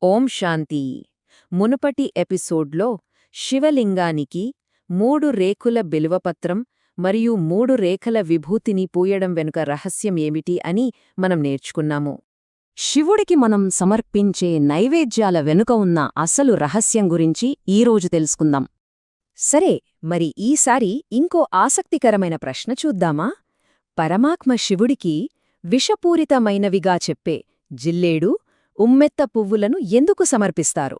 ఓం శాంతి. మునుపటి ఎపిసోడ్లో శివలింగానికి 3 రేకుల బిల్వపత్రం మరియు 3 రేఖల విభూతిని పూయడం వెనుక రహస్యం ఏమిటి అని మనం నేర్చుకున్నాము. శివుడికి మనం సమర్పించే నైవేద్యాల వెనుక ఉన్న అసలు రహస్యం గురించి ఈరోజు తెలుసుకుందాం. సరే, మరి ఈసారి ఇంకో ఆసక్తికరమైన ప్రశ్న చూద్దామా? పరమాత్మ శివుడికి విషపూరితమైనవిగా చెప్పే జిల్లేడు, ఉమ్మెత్త పువ్వులను ఎందుకు సమర్పిస్తారు?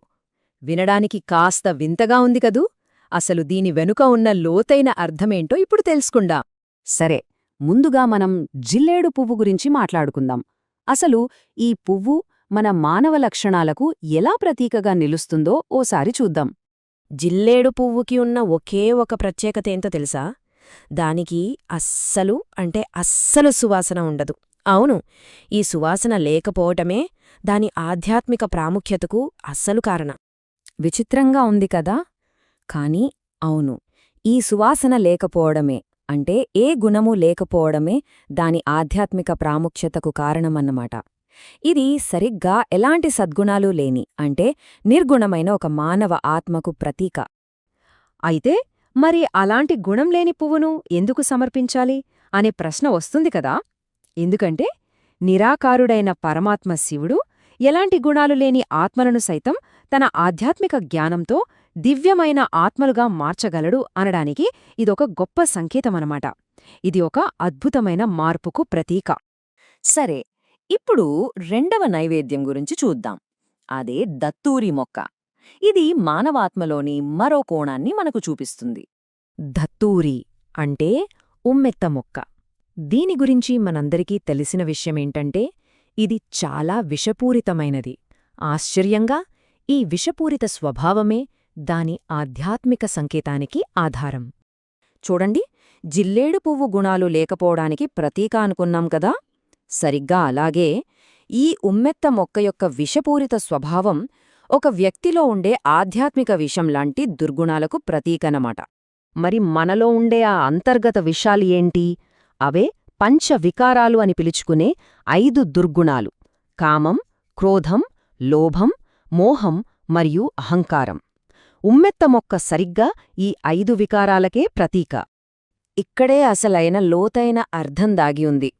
వినడానికి కాస్త వింతగా ఉంది కదూ. అసలు దీని వెనుక ఉన్న లోతైన అర్థమేంటో ఇప్పుడు తెలుసుకుందాం. సరే, ముందుగా మనం జిల్లేడు పువ్వు గురించి మాట్లాడుకుందాం. అసలు ఈ పువ్వు మన మానవ లక్షణాలకు ఎలా ప్రతీకగా నిలుస్తుందో ఓసారి చూద్దాం. జిల్లేడు పువ్వుకి ఉన్న ఒకే ఒక ప్రత్యేకత ఏంటో తెలుసా? దానికి అస్సలు సువాసన ఉండదు. అవును, ఈ సువాసన లేకపోవటమే దాని ఆధ్యాత్మిక ప్రాముఖ్యతకు అస్సలు కారణం. విచిత్రంగా ఉంది కదా? కాని అవును, ఈ సువాసన లేకపోవడమే అంటే ఏ గుణమూ లేకపోవడమే దాని ఆధ్యాత్మిక ప్రాముఖ్యతకు కారణమన్నమాట. ఇది సరిగ్గా ఎలాంటి సద్గుణాలు లేని అంటే నిర్గుణమైన ఒక మానవ ఆత్మకు ప్రతీక. అయితే మరి అలాంటి గుణం లేని పువ్వును ఎందుకు సమర్పించాలి అనే ప్రశ్న వస్తుంది కదా. ఎందుకంటే నిరాకారుడైన పరమాత్మ శివుడు ఎలాంటి గుణాలు లేని ఆత్మలను సైతం తన ఆధ్యాత్మిక జ్ఞానంతో దివ్యమైన ఆత్మలుగా మార్చగలడు అనడానికి ఇదొక గొప్ప సంకేతమనమాట. ఇది ఒక అద్భుతమైన మార్పుకు ప్రతీక. సరే, ఇప్పుడు రెండవ నైవేద్యం గురించి చూద్దాం. అదే దత్తూరి మొక్క. ఇది మానవాత్మలోని మరో కోణాన్ని మనకు చూపిస్తుంది. దత్తూరి అంటే ఉమ్మెత్త మొక్క. దీని గురించి మనందరికీ తెలిసిన విషయమేంటంటే ఇది చాలా విషపూరితమైనది. ఆశ్చర్యంగా ఈ విషపూరిత స్వభావమే దాని ఆధ్యాత్మిక సంకేతానికి ఆధారం. చూడండి, జిల్లేడు పువ్వు గుణాలు లేకపోవడానికి ప్రతీక అనుకున్నాం కదా. సరిగ్గా అలాగే ఈ ఉమ్మెత్త మొక్క యొక్క విషపూరిత స్వభావం ఒక వ్యక్తిలో ఉండే ఆధ్యాత్మిక విషంలాంటి దుర్గుణాలకు ప్రతీకనమాట. మరి మనలో ఉండే ఆ అంతర్గత విషాలు ఏంటి? అవే పంచవికారాలు అని పిలుచుకునే 5 దుర్గుణాలు: కామం, క్రోధం, లోభం, మోహం మరియు అహంకారం. ఉమ్మెత్త మొక్క సరిగ్గా ఈ 5 వికారాలకే ప్రతీక. ఇక్కడే అసలైన లోతైన అర్థం దాగి ఉంది.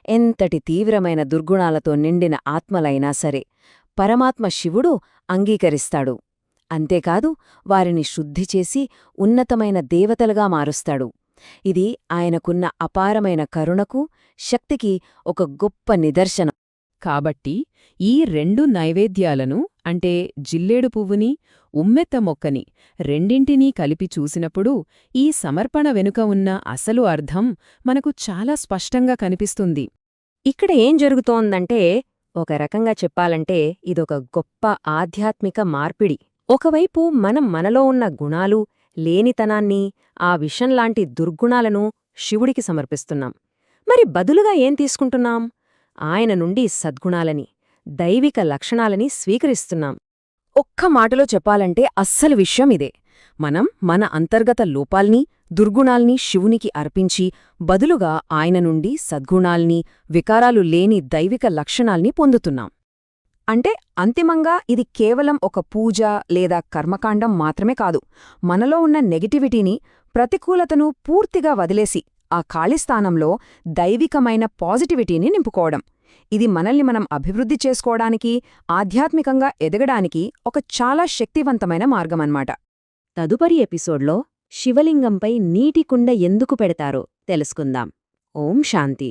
ఎంతటి తీవ్రమైన దుర్గుణాలతో నిండిన ఆత్మలైనా సరే పరమాత్మ శివుడు అంగీకరిస్తాడు. అంతేకాదు, వారిని శుద్ధిచేసి ఉన్నతమైన దేవతలుగా మారుస్తాడు. ఇది ఆయనకున్న అపారమైన కరుణకు, శక్తికి ఒక గొప్ప నిదర్శనం. కాబట్టి ఈ 2 నైవేద్యాలను అంటే జిల్లేడు పువ్వుని, ఉమ్మెత్త మొక్కని రెండింటినీ కలిపి చూసినప్పుడు ఈ సమర్పణ వెనుక ఉన్న అసలు అర్థం మనకు చాలా స్పష్టంగా కనిపిస్తుంది. ఇక్కడ ఏం జరుగుతోందంటే, ఒక రకంగా చెప్పాలంటే ఇదొక గొప్ప ఆధ్యాత్మిక మార్పిడి. ఒకవైపు మనం మనలో ఉన్న గుణాలు, లేనితనాన్ని, ఆ విషంలాంటి దుర్గుణాలను శివుడికి సమర్పిస్తున్నాం. మరి బదులుగా ఏం తీసుకుంటున్నాం? ఆయన నుండి సద్గుణాలని, దైవిక లక్షణాలని స్వీకరిస్తున్నాం. ఒక్క మాటలో చెప్పాలంటే అస్సలు విషయం ఇదే. మనం మన అంతర్గత లోపాల్ని, దుర్గుణాల్ని శివునికి అర్పించి బదులుగా ఆయన నుండి సద్గుణాల్ని, వికారాలు లేని దైవిక లక్షణాల్ని పొందుతున్నాం. అంటే అంతిమంగా ఇది కేవలం ఒక పూజ లేదా కర్మకాండం మాత్రమే కాదు. మనలో ఉన్న నెగటివిటీని, ప్రతికూలతను పూర్తిగా వదిలేసి ఆ ఖాళీ స్థానంలో దైవికమైన పాజిటివిటీని నింపుకోవడం. ఇది మనల్ని మనం అభివృద్ధి చేసుకోవడానికి, ఆధ్యాత్మికంగా ఎదగడానికి ఒక చాలా శక్తివంతమైన మార్గమన్నమాట. తదుపరి ఎపిసోడ్లో శివలింగంపై నీటి కుండ ఎందుకు పెడతారో తెలుసుకుందాం. ఓం శాంతి.